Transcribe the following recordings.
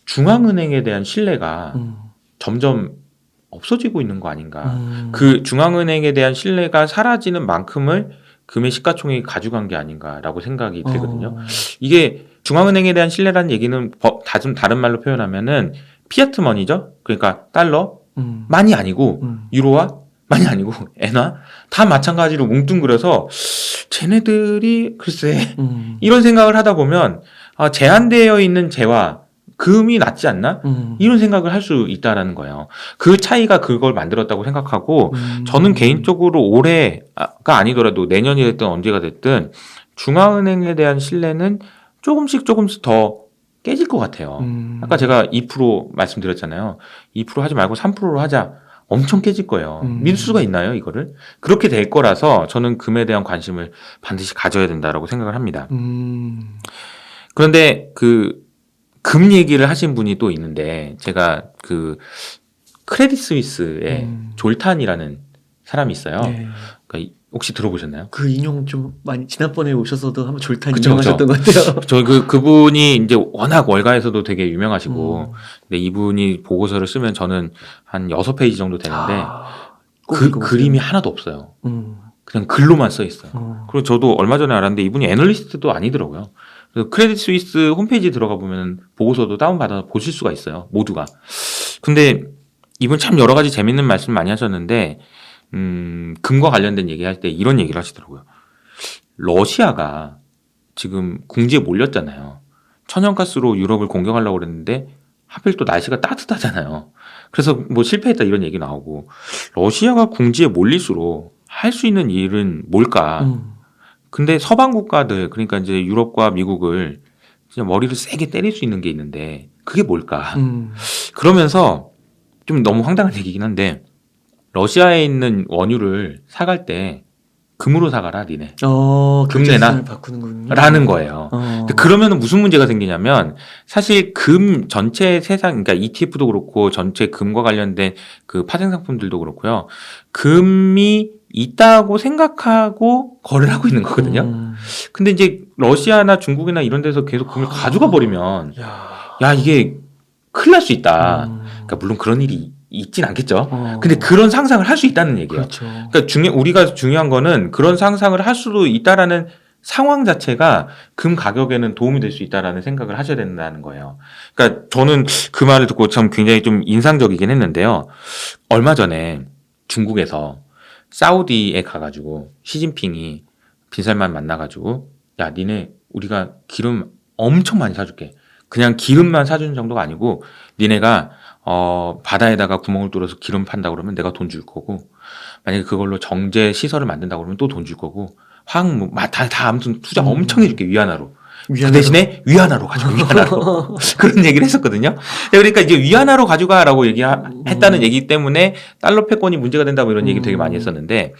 중앙은행에 대한 신뢰가 점점 없어지고 있는 거 아닌가. 음. 그 중앙은행에 대한 신뢰가 사라지는 만큼을 금의 시가총액이 가져간 게 아닌가라고 생각이 들거든요. 이게 중앙은행에 대한 신뢰라는 얘기는 좀 다른 말로 표현하면은 피아트 머니죠. 그러니까 달러만이 아니고 유로화 만이 아니고 엔화 다 마찬가지로 뭉뚱그려서 쟤네들이 글쎄 이런 생각을 하다 보면 제한되어 있는 재화 금이 낫지 않나? 이런 생각을 할 수 있다라는 거예요. 그 차이가 그걸 만들었다고 생각하고 저는 개인적으로 올해가 아니더라도 내년이 됐든 언제가 됐든 중앙은행에 대한 신뢰는 조금씩 더 깨질 것 같아요. 아까 제가 2% 말씀드렸잖아요. 2% 하지 말고 3%로 하자. 엄청 깨질 거예요. 믿을 수가 있나요, 이거를? 그렇게 될 거라서 저는 금에 대한 관심을 반드시 가져야 된다라고 생각을 합니다. 그런데 금 얘기를 하신 분이 또 있는데 제가 크레딧 스위스의 졸탄이라는 사람이 있어요. 네. 그러니까 혹시 들어보셨나요? 그 인용 좀 많이 지난번에 오셔서도 한번 졸탄 그쵸, 인용하셨던 것 같아요. 저 그분이 이제 워낙 월가에서도 되게 유명하시고 근데 이분이 보고서를 쓰면 저는 한 6페이지 정도 되는데 그림이 하나도 없어요. 그냥 글로만 써 있어요. 그리고 저도 얼마 전에 알았는데 이분이 애널리스트도 아니더라고요. 그래서 크레딧 스위스 홈페이지 들어가 보면 보고서도 다운받아서 보실 수가 있어요. 모두가. 근데 이분 참 여러 가지 재밌는 말씀 많이 하셨는데 금과 관련된 얘기할 때 이런 얘기를 하시더라고요. 러시아가 지금 궁지에 몰렸잖아요. 천연가스로 유럽을 공격하려고 그랬는데 하필 또 날씨가 따뜻하잖아요. 그래서 뭐 실패했다 이런 얘기 나오고 러시아가 궁지에 몰릴수록 할 수 있는 일은 뭘까? 근데 서방 국가들 그러니까 이제 유럽과 미국을 진짜 머리를 세게 때릴 수 있는 게 있는데 그게 뭘까? 그러면서 좀 너무 황당한 얘기긴 한데 러시아에 있는 원유를 사갈 때 금으로 사가라 니네. 금내나 바꾸는군요. 라는 거예요. 근데 그러면 무슨 문제가 생기냐면 사실 금 전체 세상 그러니까 ETF도 그렇고 전체 금과 관련된 그 파생 상품들도 그렇고요. 금이 있다고 생각하고 거래를 하고 있는 거거든요. 근데 이제 러시아나 중국이나 이런 데서 계속 금을 가져가 버리면 야 이게 큰일 날 수 있다. 그러니까 물론 그런 일이 있진 않겠죠. 근데 그런 상상을 할 수 있다는 얘기예요. 그렇죠. 그러니까 우리가 중요한 거는 그런 상상을 할 수도 있다라는 상황 자체가 금 가격에는 도움이 될 수 있다라는 생각을 하셔야 된다는 거예요. 그러니까 저는 그 말을 듣고 참 굉장히 좀 인상적이긴 했는데요. 얼마 전에 중국에서 사우디에 가가지고 시진핑이 빈살만 만나가지고 야 니네 우리가 기름 엄청 많이 사줄게. 그냥 기름만 사주는 정도가 아니고 니네가 바다에다가 구멍을 뚫어서 기름 판다 그러면 내가 돈 줄 거고 만약에 그걸로 정제 시설을 만든다 그러면 또 돈 줄 거고 화학 다 아무튼 투자 엄청 해줄게 위안화로. 그 대신에 위안화로 가져가 위안화로 그런 얘기를 했었거든요. 그러니까 이제 위안화로 가져가라고 얘기했다는 얘기 때문에 달러 패권이 문제가 된다 뭐 이런 얘기 되게 많이 했었는데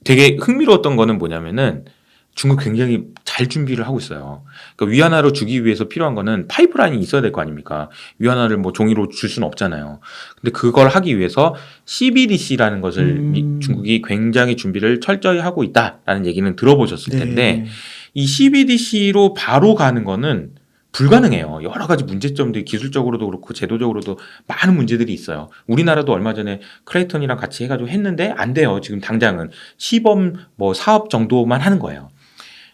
되게 흥미로웠던 거는 뭐냐면은 중국 굉장히 잘 준비를 하고 있어요. 그러니까 위안화로 주기 위해서 필요한 거는 파이프라인이 있어야 될 거 아닙니까? 위안화를 뭐 종이로 줄 수는 없잖아요. 근데 그걸 하기 위해서 CBDC라는 것을 중국이 굉장히 준비를 철저히 하고 있다라는 얘기는 들어보셨을 텐데 이 CBDC로 바로 가는 거는 불가능해요. 여러 가지 문제점들이 기술적으로도 그렇고 제도적으로도 많은 문제들이 있어요. 우리나라도 얼마 전에 크레이턴이랑 같이 해가지고 했는데 안 돼요. 지금 당장은 시범 뭐 사업 정도만 하는 거예요.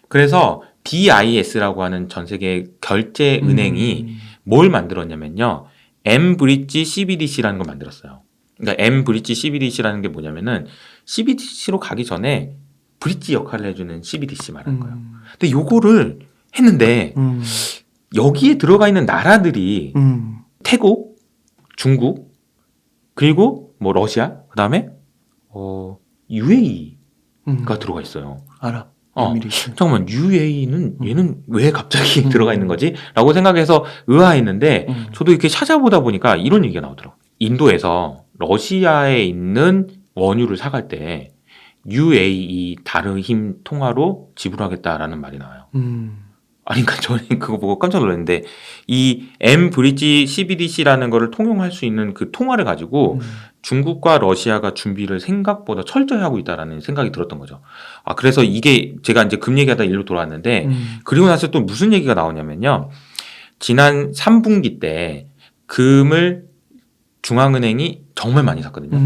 그래서 BIS라고 하는 전 세계 결제 은행이 뭘 만들었냐면요. M-브릿지 CBDC라는 걸 만들었어요. 그러니까 M-브릿지 CBDC라는 게 뭐냐면은 CBDC로 가기 전에 브릿지 역할을 해주는 CBDC 말하는 거예요. 근데 요거를 했는데 여기에 들어가 있는 나라들이 태국, 중국, 그리고 뭐 러시아, 그 다음에 UAE가 들어가 있어요. 잠깐만 UAE는 얘는 왜 갑자기 들어가 있는 거지? 라고 생각해서 의아했는데 저도 이렇게 찾아보다 보니까 이런 얘기가 나오더라고요. 인도에서 러시아에 있는 원유를 사갈 때 UAE 다르힘 통화로 지불하겠다라는 말이 나와요. 아니, 그러니까 저는 그거 보고 깜짝 놀랐는데 이 M-브릿지 CBDC라는 거를 통용할 수 있는 그 통화를 가지고 중국과 러시아가 준비를 생각보다 철저히 하고 있다라는 생각이 들었던 거죠. 그래서 이게 제가 이제 금 얘기하다 일로 돌아왔는데 그리고 나서 또 무슨 얘기가 나오냐면요. 지난 3분기 때 금을 중앙은행이 정말 많이 샀거든요.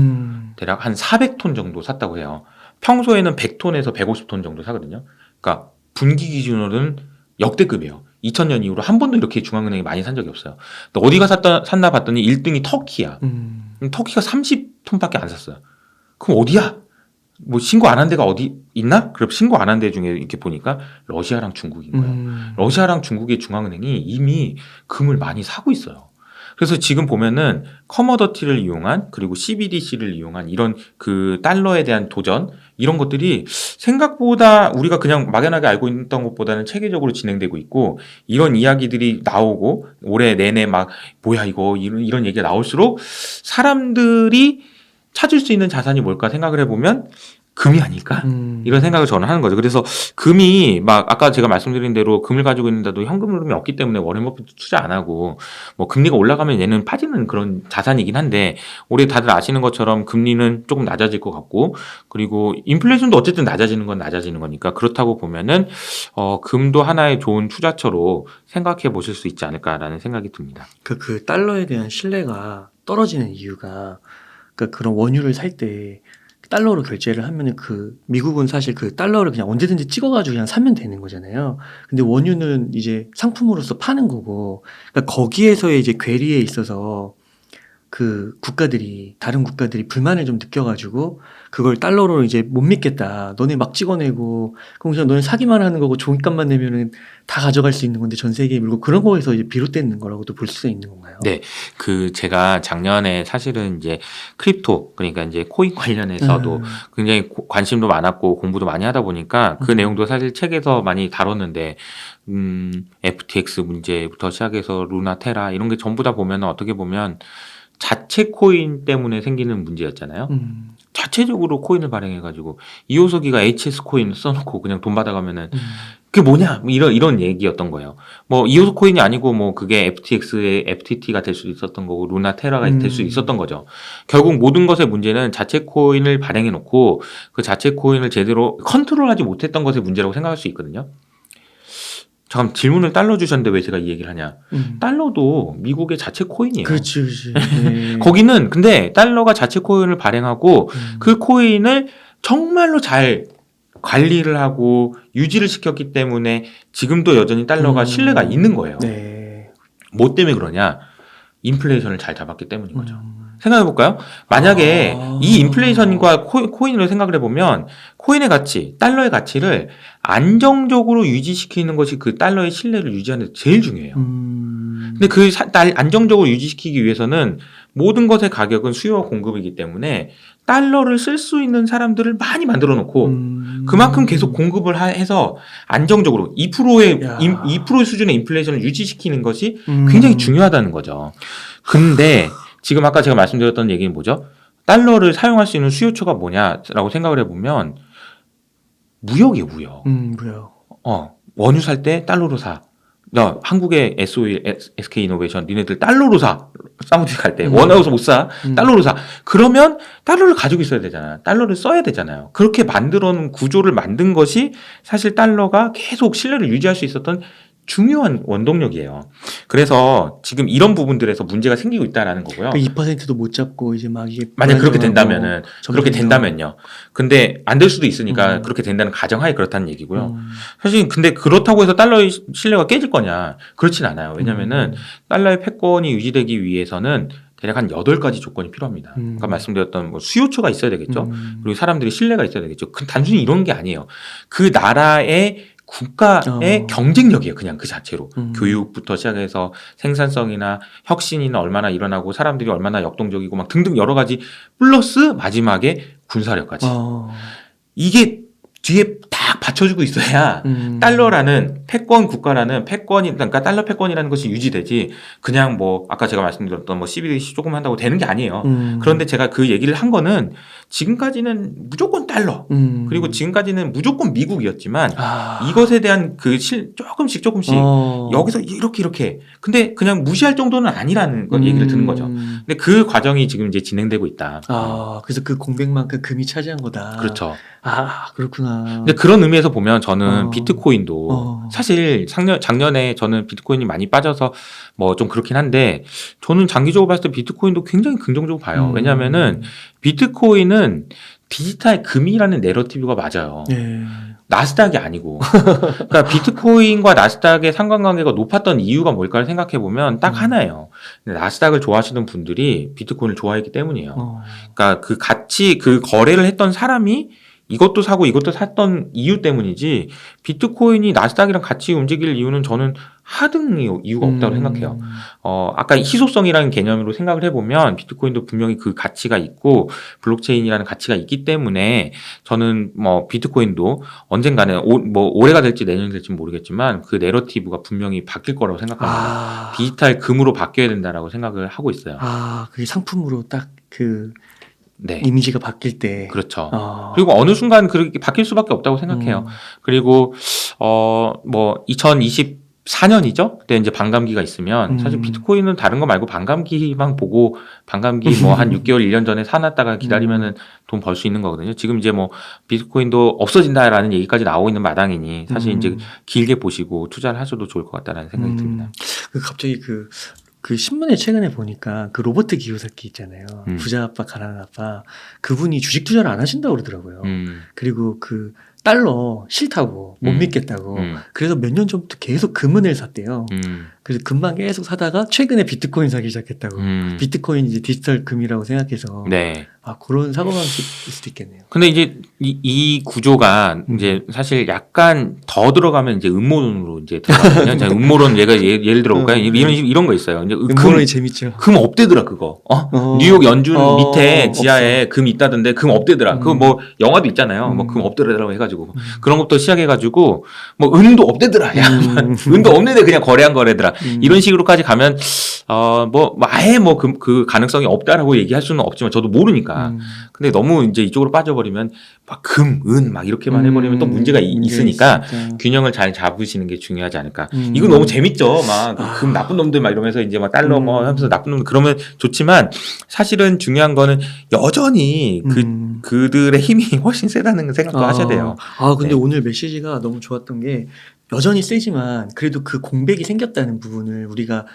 대략 한 400톤 정도 샀다고 해요. 평소에는 100톤에서 150톤 정도 사거든요. 그러니까 분기 기준으로는 역대급이에요. 2000년 이후로 한 번도 이렇게 중앙은행이 많이 산 적이 없어요. 근데 어디가 샀나 봤더니 1등이 터키야. 터키가 30톤밖에 안 샀어요. 그럼 어디야? 뭐 신고 안 한 데가 어디 있나? 그럼 신고 안 한 데 중에 이렇게 보니까 러시아랑 중국인 거예요. 러시아랑 중국의 중앙은행이 이미 금을 많이 사고 있어요. 그래서 지금 보면은 커머더티를 이용한 그리고 CBDC를 이용한 이런 그 달러에 대한 도전 이런 것들이 생각보다 우리가 그냥 막연하게 알고 있던 것보다는 체계적으로 진행되고 있고 이런 이야기들이 나오고 올해 내내 막 뭐야 이거 이런 얘기가 나올수록 사람들이 찾을 수 있는 자산이 뭘까 생각을 해보면 금이 아닐까? 이런 생각을 저는 하는 거죠. 그래서 금이 막 아까 제가 말씀드린 대로 금을 가지고 있는데도 현금 흐름이 없기 때문에 워렌 버핏도 투자 안 하고 뭐 금리가 올라가면 얘는 빠지는 그런 자산이긴 한데 올해 다들 아시는 것처럼 금리는 조금 낮아질 것 같고 그리고 인플레이션도 어쨌든 낮아지는 건 낮아지는 거니까 그렇다고 보면은 금도 하나의 좋은 투자처로 생각해 보실 수 있지 않을까라는 생각이 듭니다. 그 달러에 대한 신뢰가 떨어지는 이유가 그러니까 그런 원유를 살 때 달러로 결제를 하면은 그 미국은 사실 그 달러를 그냥 언제든지 찍어가지고 그냥 사면 되는 거잖아요. 근데 원유는 이제 상품으로서 파는 거고, 그러니까 거기에서의 이제 괴리에 있어서 그 국가들이 다른 국가들이 불만을 좀 느껴가지고 그걸 달러로 이제 못 믿겠다. 너네 막 찍어내고 그럼 그냥 너네 사기만 하는 거고 종이값만 내면은 다 가져갈 수 있는 건데 전 세계에 밀고 그런 거에서 이제 비롯되는 거라고도 볼 수 있는 건가요? 네, 그 제가 작년에 사실은 이제 크립토 그러니까 이제 코인 관련해서도 굉장히 관심도 많았고 공부도 많이 하다 보니까 그 내용도 사실 책에서 많이 다뤘는데 FTX 문제부터 시작해서 루나 테라 이런 게 전부 다 보면 어떻게 보면 자체 코인 때문에 생기는 문제였잖아요. 자체적으로 코인을 발행해가지고 이호석이가 HS 코인 써놓고 그냥 돈 받아가면은 그게 뭐냐 뭐 이런 얘기였던 거예요. 뭐 이호석 코인이 아니고 뭐 그게 FTX의 FTT가 될 수도 있었던 거고 루나 테라가 될 수도 있었던 거죠. 결국 모든 것의 문제는 자체 코인을 발행해놓고 그 자체 코인을 제대로 컨트롤하지 못했던 것의 문제라고 생각할 수 있거든요. 잠깐 질문을 달러 주셨는데 왜 제가 이 얘기를 하냐? 달러도 미국의 자체 코인이에요. 그렇지, 그렇지. 네. 거기는 근데 달러가 자체 코인을 발행하고 그 코인을 정말로 잘 관리를 하고 유지를 시켰기 때문에 지금도 여전히 달러가 신뢰가 있는 거예요. 네. 뭐 때문에 그러냐? 인플레이션을 잘 잡았기 때문인 거죠. 생각해 볼까요? 만약에 이 인플레이션과 코인을 생각을 해보면 코인의 가치, 달러의 가치를 안정적으로 유지시키는 것이 그 달러의 신뢰를 유지하는 데 제일 중요해요. 근데 그 안정적으로 유지시키기 위해서는 모든 것의 가격은 수요와 공급이기 때문에 달러를 쓸 수 있는 사람들을 많이 만들어 놓고 그만큼 계속 공급을 해서 안정적으로 2%의 수준의 인플레이션을 유지시키는 것이 굉장히 중요하다는 거죠. 근데 지금 아까 제가 말씀드렸던 얘기는 뭐죠? 달러를 사용할 수 있는 수요처가 뭐냐라고 생각을 해보면 무역이에요, 무역. 무역. 원유 살 때 달러로 사. 야, 한국의 SOE, SK이노베이션, 니네들 달러로 사. 사우디 갈 때. 원화로서 못 사. 달러로 사. 그러면 달러를 가지고 있어야 되잖아요. 달러를 써야 되잖아요. 그렇게 만들어 놓은 구조를 만든 것이 사실 달러가 계속 신뢰를 유지할 수 있었던 중요한 원동력이에요. 그래서 지금 이런 부분들에서 문제가 생기고 있다라는 거고요. 2%도 못 잡고 이제 막 이게 만약 그렇게 된다면은 그렇게 된다면요. 근데 안 될 수도 있으니까 그렇게 된다는 가정하에 그렇다는 얘기고요. 사실 근데 그렇다고 해서 달러의 신뢰가 깨질 거냐? 그렇진 않아요. 왜냐면은 달러의 패권이 유지되기 위해서는 대략 한 8가지 조건이 필요합니다. 아까 말씀드렸던 뭐 수요처가 있어야 되겠죠. 그리고 사람들이 신뢰가 있어야 되겠죠. 단순히 이런 게 아니에요. 그 나라의 국가의 경쟁력이에요. 그냥 그 자체로. 교육부터 시작해서 생산성이나 혁신이나 얼마나 일어나고 사람들이 얼마나 역동적이고 막 등등 여러 가지 플러스 마지막에 군사력까지. 이게 뒤에 딱 받쳐주고 있어야 달러라는 패권 국가라는 패권이 그러니까 달러 패권이라는 것이 유지되지 그냥 뭐 아까 제가 말씀드렸던 뭐 CBDC 조금 한다고 되는 게 아니에요. 그런데 제가 그 얘기를 한 거는 지금까지는 무조건 달러 그리고 지금까지는 무조건 미국이었지만 이것에 대한 그 조금씩 여기서 이렇게 근데 그냥 무시할 정도는 아니라는 걸 얘기를 듣는 거죠. 근데 그 과정이 지금 이제 진행되고 있다. 그래서 그 공백만큼 금이 차지한 거다. 그렇죠. 그렇구나. 근데 그런 의미에서 의미에서 보면 저는 비트코인도 사실 작년에 저는 비트코인이 많이 빠져서 뭐 좀 그렇긴 한데 저는 장기적으로 봤을 때 비트코인도 굉장히 긍정적으로 봐요. 왜냐하면은 비트코인은 디지털 금이라는 내러티브가 맞아요. 네. 나스닥이 아니고. 그러니까 비트코인과 나스닥의 상관관계가 높았던 이유가 뭘까를 생각해 보면 딱 하나예요. 나스닥을 좋아하시는 분들이 비트코인을 좋아했기 때문이에요. 그러니까 그 같이 그 거래를 했던 사람이 이것도 사고 이것도 샀던 이유 때문이지 비트코인이 나스닥이랑 같이 움직일 이유는 저는 하등 이유가 없다고 생각해요. 아까 희소성이라는 개념으로 생각을 해보면 비트코인도 분명히 그 가치가 있고 블록체인이라는 가치가 있기 때문에 저는 뭐 비트코인도 언젠가는 뭐 올해가 될지 내년이 될지 모르겠지만 그 내러티브가 분명히 바뀔 거라고 생각합니다. 디지털 금으로 바뀌어야 된다라고 생각을 하고 있어요. 그게 상품으로 딱 그 네. 이미지가 바뀔 때. 그렇죠. 그리고 어느 순간 그렇게 바뀔 수밖에 없다고 생각해요. 그리고 뭐 2024년이죠. 그때 이제 반감기가 있으면 사실 비트코인은 다른 거 말고 반감기만 보고 반감기 뭐 한 6개월 1년 전에 사놨다가 기다리면은 돈 벌 수 있는 거거든요. 지금 이제 뭐 비트코인도 없어진다라는 얘기까지 나오고 있는 마당이니 사실 이제 길게 보시고 투자를 하셔도 좋을 것 같다라는 생각이 듭니다. 갑자기 그 신문에 최근에 보니까 그 로버트 기요사키 있잖아요. 부자 아빠 가난한 아빠 그분이 주식 투자를 안 하신다고 그러더라고요. 그리고 그 달러 싫다고 못 믿겠다고 그래서 몇 년 전부터 계속 금은을 샀대요. 그래서 금방 계속 사다가 최근에 비트코인 사기 시작했다고. 비트코인 이제 디지털 금이라고 생각해서 네. 그런 사고방식일 수도 있겠네요. 근데 이제 이 구조가 이제 사실 약간 더 들어가면 이제 음모론으로 이제 들어가거든요. 자, 음모론 예를 들어볼까요? 이런 거 있어요. 이제 음모론이 재밌죠. 금 없대더라 그거. 뉴욕 연준 밑에 지하에 금 있다던데 금 없대더라. 그거 뭐 영화도 있잖아요. 뭐 금 없대더라고 해가지고 그런 것부터 시작해가지고 뭐 은도 없대더라. 야, 은도 없는데 그냥 거래한 거래더라. 이런 식으로까지 가면 뭐 아예 뭐 그 가능성이 없다라고 얘기할 수는 없지만 저도 모르니까. 근데 너무 이제 이쪽으로 빠져버리면 막 금, 은 막 이렇게만 해버리면 또 문제가 있으니까 균형을 잘 잡으시는 게 중요하지 않을까. 이거 너무 재밌죠. 막 금 나쁜 놈들 막 이러면서 이제 막 달러 뭐 하면서 나쁜 놈들 그러면 좋지만 사실은 중요한 거는 여전히 그들의 힘이 훨씬 세다는 생각도 하셔야 돼요. 근데 네. 오늘 메시지가 너무 좋았던 게 여전히 세지만 그래도 그 공백이 생겼다는 부분을 우리가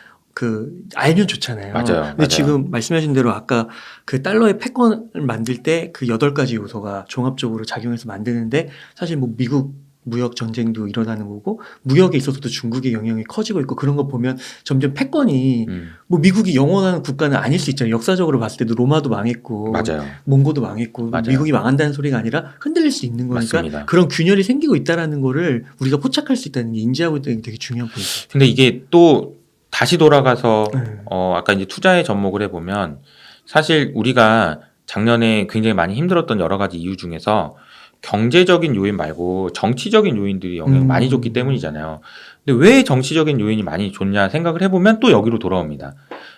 알면 좋잖아요. 맞아요. 근데 지금 말씀하신 대로 아까 그 달러의 패권을 만들 때 그 8가지 요소가 종합적으로 작용해서 만드는데 사실 뭐 미국 무역 전쟁도 일어나는 거고 무역에 있어서도 중국의 영향이 커지고 있고 그런 거 보면 점점 패권이 뭐 미국이 영원한 국가는 아닐 수 있잖아요. 역사적으로 봤을 때도 로마도 망했고 맞아요. 몽고도 망했고 맞아요. 미국이 망한다는 소리가 아니라 흔들릴 수 있는 거니까 맞습니다. 그런 균열이 생기고 있다라는 거를 우리가 포착할 수 있다는 게 인지하고 있다는 게 되게 중요한 포인트예요. 근데 이게 또 다시 돌아가서 아까 이제 투자에 접목을 해보면 사실 우리가 작년에 굉장히 많이 힘들었던 여러 가지 이유 중에서 경제적인 요인 말고 정치적인 요인들이 영향을 많이 줬기 때문이잖아요. 근데 왜 정치적인 요인이 많이 줬냐 생각을 해보면 또 여기로 돌아옵니다.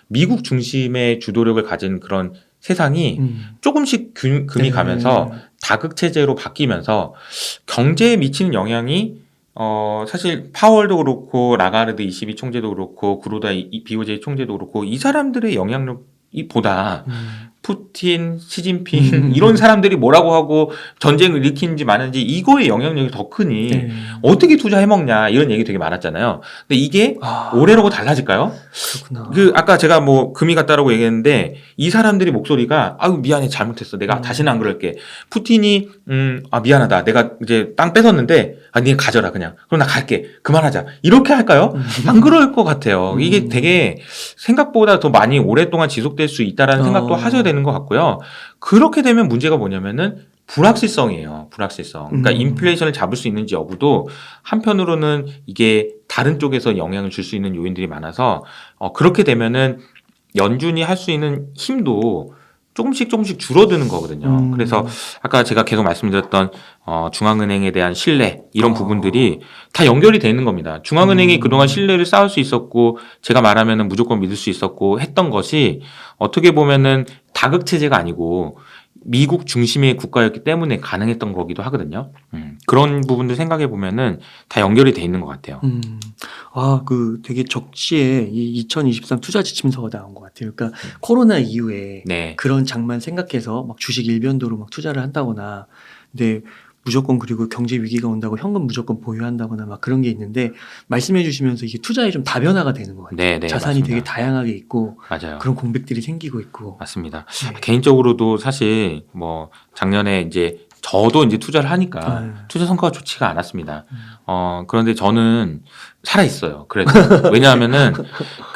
미국 중심의 주도력을 가진 그런 세상이 조금씩 금이 가면서 다극체제로 바뀌면서 경제에 미치는 영향이 사실 파월도 그렇고 라가르드 22 총재도 그렇고 구로다 BOJ 총재도 그렇고 이 사람들의 영향력이 보다 푸틴, 시진핑 이런 사람들이 뭐라고 하고 전쟁을 일으키는지 마는지 이거의 영향력이 더 크니 어떻게 투자해먹냐 이런 얘기 되게 많았잖아요. 근데 이게 올해로고 달라질까요? 그렇구나. 아까 제가 뭐 금이 같다라고 얘기했는데 이 사람들이 목소리가 아유 미안해 잘못했어 내가 다시는 안 그럴게. 푸틴이 미안하다 내가 이제 땅 뺏었는데 니네 가져라 그냥 그럼 나 갈게 그만하자 이렇게 할까요? 안 그럴 것 같아요. 이게 되게 생각보다 더 많이 오랫동안 지속될 수 있다라는 생각도 하셔야 되는 것 같고요. 그렇게 되면 문제가 뭐냐면은 불확실성이에요. 불확실성. 그러니까 인플레이션을 잡을 수 있는지 여부도 한편으로는 이게 다른 쪽에서 영향을 줄 수 있는 요인들이 많아서 그렇게 되면은 연준이 할 수 있는 힘도 조금씩 줄어드는 거거든요. 그래서 아까 제가 계속 말씀드렸던 중앙은행에 대한 신뢰 이런 부분들이 다 연결이 돼 있는 겁니다. 중앙은행이 그동안 신뢰를 쌓을 수 있었고 제가 말하면은 무조건 믿을 수 있었고 했던 것이 어떻게 보면은 다극체제가 아니고 미국 중심의 국가였기 때문에 가능했던 거기도 하거든요. 그런 부분들 생각해 보면은 다 연결이 돼 있는 것 같아요. 되게 적시에 이 2023 투자 지침서가 나온 것 같아요. 그러니까 코로나 이후에 네. 그런 장만 생각해서 막 주식 일변도로 막 투자를 한다거나, 근데 무조건 그리고 경제 위기가 온다고 현금 무조건 보유한다거나 막 그런 게 있는데 말씀해 주시면서 이게 투자에 좀 다변화가 되는 것 같아요. 네, 네, 자산이 맞습니다. 되게 다양하게 있고 맞아요. 그런 공백들이 생기고 있고. 맞습니다. 네. 개인적으로도 사실 뭐 작년에 이제 저도 이제 투자를 하니까 네. 투자 성과가 좋지가 않았습니다. 음. 그런데 저는 살아 있어요. 그래도 왜냐하면은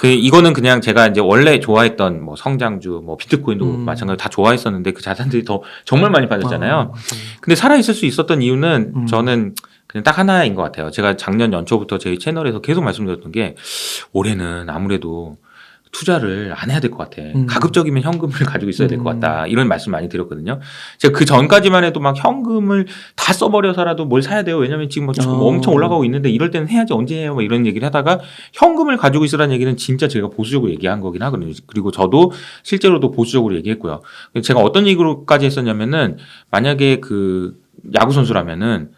이거는 그냥 제가 이제 원래 좋아했던 뭐 성장주, 뭐 비트코인도 마찬가지로 다 좋아했었는데 그 자산들이 더 정말 많이 빠졌잖아요. 맞아요. 근데 살아 있을 수 있었던 이유는 음. 저는 그냥 딱 하나인 것 같아요. 제가 작년 연초부터 저희 채널에서 계속 말씀드렸던 게 올해는 아무래도 투자를 안 해야 될 것 같아. 가급적이면 현금을 가지고 있어야 될 것 같다. 이런 말씀 많이 드렸거든요. 제가 그 전까지만 해도 막 현금을 다 써버려서라도 뭘 사야 돼요. 왜냐면 지금 뭐 엄청 올라가고 있는데 이럴 때는 해야지 언제 해요. 뭐 이런 얘기를 하다가 현금을 가지고 있으라는 얘기는 진짜 제가 보수적으로 얘기한 거긴 하거든요. 그리고 저도 실제로도 보수적으로 얘기했고요. 제가 어떤 얘기로까지 했었냐면은 만약에 그 야구 선수라면은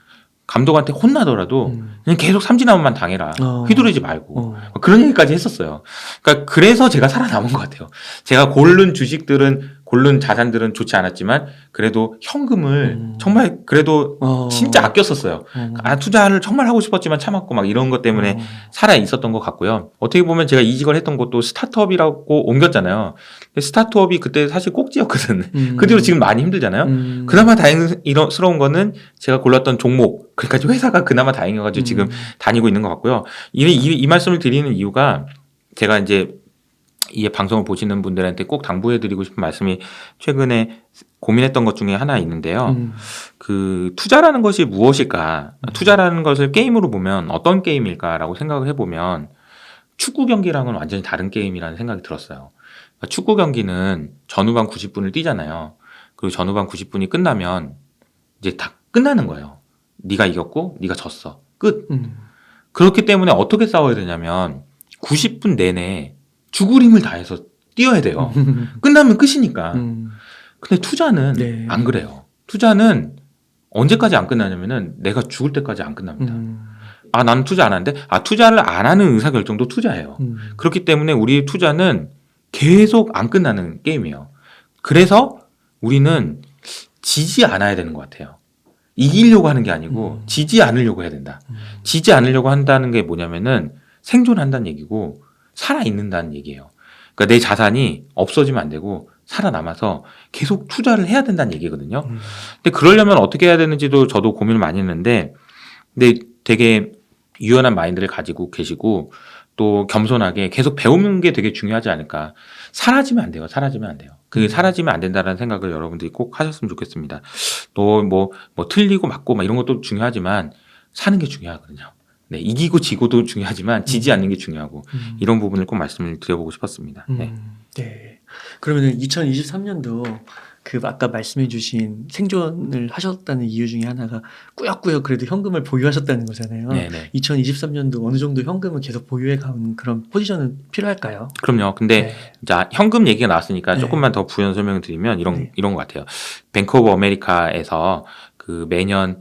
감독한테 혼나더라도 그냥 계속 삼진아웃만 당해라. 휘두르지 말고. 그런 얘기까지 했었어요. 그러니까 그래서 제가 살아남은 것 같아요. 제가 고른 주식들은 고른 자산들은 좋지 않았지만 그래도 현금을 정말 그래도 진짜 아꼈었어요. 투자를 정말 하고 싶었지만 참았고 막 이런 것 때문에 살아 있었던 것 같고요. 어떻게 보면 제가 이직을 했던 것도 스타트업이라고 옮겼잖아요. 근데 스타트업이 그때 사실 꼭지였거든. 그 뒤로 지금 많이 힘들잖아요. 그나마 다행스러운 거는 제가 골랐던 종목, 그러니까 회사가 그나마 다행이어가지고 지금 다니고 있는 것 같고요. 이 말씀을 드리는 이유가 제가 이제 이 방송을 보시는 분들한테 꼭 당부해드리고 싶은 말씀이 최근에 고민했던 것 중에 하나 있는데요. 그 투자라는 것이 무엇일까? 투자라는 것을 게임으로 보면 어떤 게임일까라고 생각을 해보면 축구 경기랑은 완전히 다른 게임이라는 생각이 들었어요. 그러니까 축구 경기는 전후반 90분을 뛰잖아요. 그리고 전후반 90분이 끝나면 이제 다 끝나는 거예요. 네가 이겼고 네가 졌어. 끝. 그렇기 때문에 어떻게 싸워야 되냐면 90분 내내 죽을 힘을 다해서 뛰어야 돼요. 끝나면 끝이니까. 근데 투자는 네. 안 그래요. 투자는 언제까지 안 끝나냐면은 내가 죽을 때까지 안 끝납니다. 나는 투자 안 하는데 투자를 안 하는 의사결정도 투자예요. 그렇기 때문에 우리의 투자는 계속 안 끝나는 게임이에요. 그래서 우리는 지지 않아야 되는 것 같아요. 이기려고 하는 게 아니고 지지 않으려고 해야 된다. 지지 않으려고 한다는 게 뭐냐면은 생존한다는 얘기고 살아있는다는 얘기예요. 그러니까 내 자산이 없어지면 안 되고 살아남아서 계속 투자를 해야 된다는 얘기거든요. 근데 그러려면 어떻게 해야 되는지도 저도 고민을 많이 했는데 근데 되게 유연한 마인드를 가지고 계시고 또 겸손하게 계속 배우는 게 되게 중요하지 않을까. 사라지면 안 돼요. 사라지면 안 돼요. 그게 사라지면 안 된다는 생각을 여러분들이 꼭 하셨으면 좋겠습니다. 또 뭐 틀리고 맞고 막 이런 것도 중요하지만 사는 게 중요하거든요. 네, 이기고 지고도 중요하지만 지지 않는 게 중요하고 이런 부분을 꼭 말씀을 드려보고 싶었습니다. 네. 네. 그러면은 2023년도 그 아까 말씀해주신 생존을 하셨다는 이유 중에 하나가 꾸역꾸역 그래도 현금을 보유하셨다는 거잖아요. 네네. 2023년도 어느 정도 현금을 계속 보유해 가는 그런 포지션은 필요할까요? 그럼요. 근데 네. 자, 현금 얘기가 나왔으니까 네. 조금만 더 부연 설명을 드리면 네. 이런 것 같아요. 뱅크 오브 아메리카에서 그 매년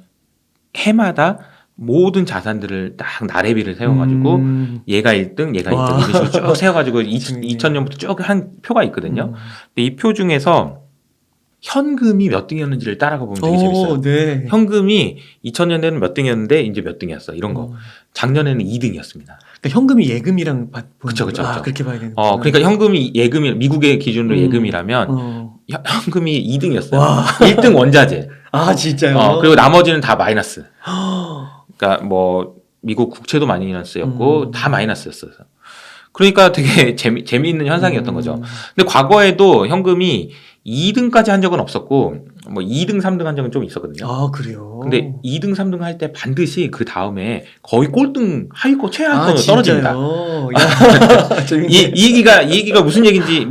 해마다 모든 자산들을 딱 나래비를 세워가지고 얘가 1등, 얘가 와. 2등 이런 식으로 쭉 세워가지고 재밌네요. 2000년부터 쭉 한 표가 있거든요. 근데 이 표 중에서 현금이 몇 등이었는지를 따라가 보면 되게 재밌어요. 네. 현금이 2000년대는 몇 등이었는데 이제 몇 등이었어 이런 거. 작년에는 2등이었습니다. 그러니까 현금이 예금이랑 그쵸. 그렇게 봐야 되는 그러니까 현금이 예금이 미국의 기준으로 예금이라면 현금이 2등이었어요. 와. 1등 원자재. 진짜요? 그리고 나머지는 다 마이너스. 그러니까 뭐 미국 국채도 마이너스였고 다 마이너스였어요. 그러니까 되게 재미있는 현상이었던 거죠. 근데 과거에도 현금이 2등까지 한 적은 없었고 뭐 2등, 3등 한 적은 좀 있었거든요. 그래요? 근데 2등, 3등 할 때 반드시 그 다음에 거의 꼴등, 하위권, 최하위권으로 떨어집니다. 이 얘기가 무슨 얘기인지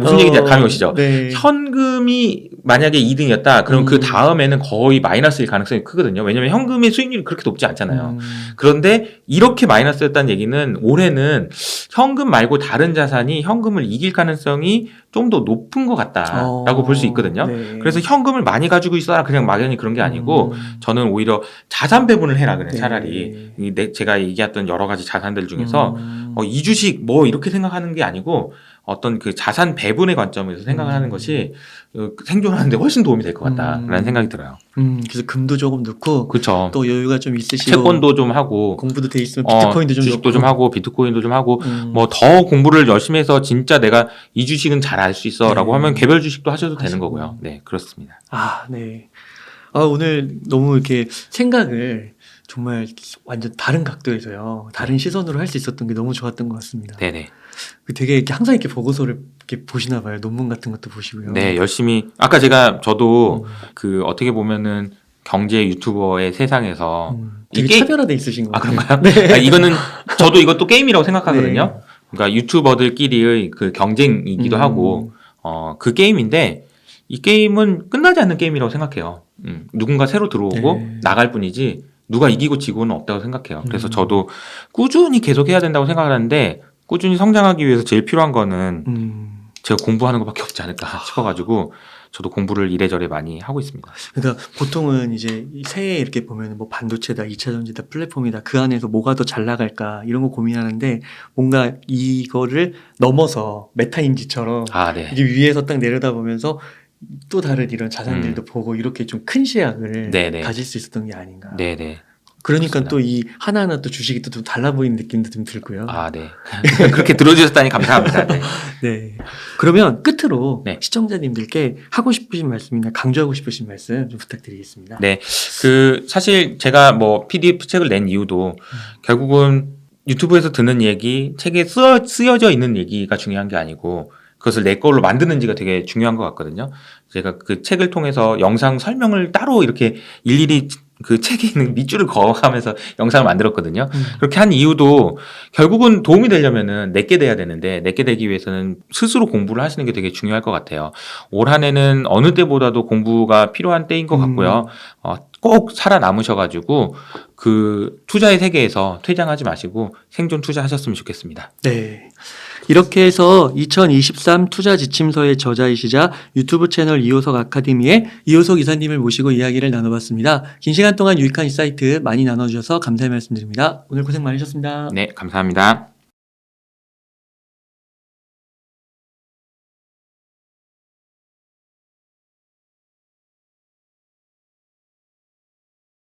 감이 오시죠? 네. 현금이 만약에 2등이었다, 그럼 그 다음에는 거의 마이너스일 가능성이 크거든요. 왜냐면 현금의 수익률이 그렇게 높지 않잖아요. 그런데 이렇게 마이너스였다는 얘기는 올해는 현금 말고 다른 자산이 현금을 이길 가능성이 좀 더 높은 것 같다라고 볼 수 있거든요. 네. 그래서 현금을 많이 가지고 있어라 그냥 막연히 그런 게 아니고 저는 오히려 자산 배분을 해라 그냥 차라리 제가 얘기했던 여러 가지 자산들 중에서 이 주식 뭐 이렇게 생각하는 게 아니고 어떤 그 자산 배분의 관점에서 생각을 하는 음. 것이 생존하는데 훨씬 도움이 될 것 같다라는 생각이 들어요. 그래서 금도 조금 넣고 그렇죠. 또 여유가 좀 있으시고 채권도 좀 하고 공부도 돼 있으면 비트코인도 좀 주식도 넣고. 좀 하고 비트코인도 좀 하고 음. 뭐 더 공부를 열심히 해서 진짜 내가 이 주식은 잘 알 수 있어라고 네. 하면 개별 주식도 하셔도 되는 하시고. 거고요. 네, 그렇습니다. 네. 오늘 너무 이렇게 생각을 정말 완전 다른 각도에서요. 다른 시선으로 할 수 있었던 게 너무 좋았던 것 같습니다. 네네. 되게 이렇게 항상 이렇게 보고서를 이렇게 보시나 봐요. 논문 같은 것도 보시고요. 네, 열심히 아까 저도 음. 그 어떻게 보면은 경제 유튜버의 세상에서 되게 이게 차별화돼 있으신 것 같아요. 그런가요? 네. 이거는 저도 이것도 게임이라고 생각하거든요. 네. 그러니까 유튜버들끼리의 그 경쟁이기도 하고 그 게임인데 이 게임은 끝나지 않는 게임이라고 생각해요. 누군가 새로 들어오고 네. 나갈 뿐이지 누가 이기고 지고는 없다고 생각해요. 그래서 음. 저도 꾸준히 계속 해야 된다고 생각을 하는데 꾸준히 성장하기 위해서 제일 필요한 거는 제가 공부하는 것밖에 없지 않을까 싶어가지고 저도 공부를 이래저래 많이 하고 있습니다. 그러니까 보통은 이제 이 새해 이렇게 보면 뭐 반도체다, 2차 전지다, 플랫폼이다 그 안에서 뭐가 더 잘 나갈까 이런 거 고민하는데 뭔가 이거를 넘어서 메타인지처럼 네. 이게 위에서 딱 내려다보면서 또 다른 이런 자산들도 보고 이렇게 좀 큰 시야를 네네. 가질 수 있었던 게 아닌가. 네네. 그러니까 그렇습니다. 또 이 하나하나 또 주식이 또 좀 달라 보이는 느낌도 좀 들고요. 네. 그렇게 들어주셨다니 감사합니다. 네. 네. 그러면 끝으로 네. 시청자님들께 하고 싶으신 말씀이나 강조하고 싶으신 말씀 좀 부탁드리겠습니다. 네. 사실 제가 뭐 PDF 책을 낸 이유도 결국은 유튜브에서 듣는 얘기, 책에 쓰여져 있는 얘기가 중요한 게 아니고 그것을 내 걸로 만드는지가 되게 중요한 것 같거든요. 제가 그 책을 통해서 영상 설명을 따로 이렇게 일일이 그 책에 있는 밑줄을 그어가면서 영상을 만들었거든요. 그렇게 한 이유도 결국은 도움이 되려면은 내게 돼야 되는데 내게 되기 위해서는 스스로 공부를 하시는 게 되게 중요할 것 같아요. 올 한 해는 어느 때보다도 공부가 필요한 때인 것 같고요. 꼭 살아남으셔가지고 그 투자의 세계에서 퇴장하지 마시고 생존 투자하셨으면 좋겠습니다. 네. 이렇게 해서 2023 투자 지침서의 저자이시자 유튜브 채널 이호석 아카데미의 이호석 이사님을 모시고 이야기를 나눠봤습니다. 긴 시간 동안 유익한 인사이트 많이 나눠주셔서 감사의 말씀드립니다. 오늘 고생 많으셨습니다. 네, 감사합니다.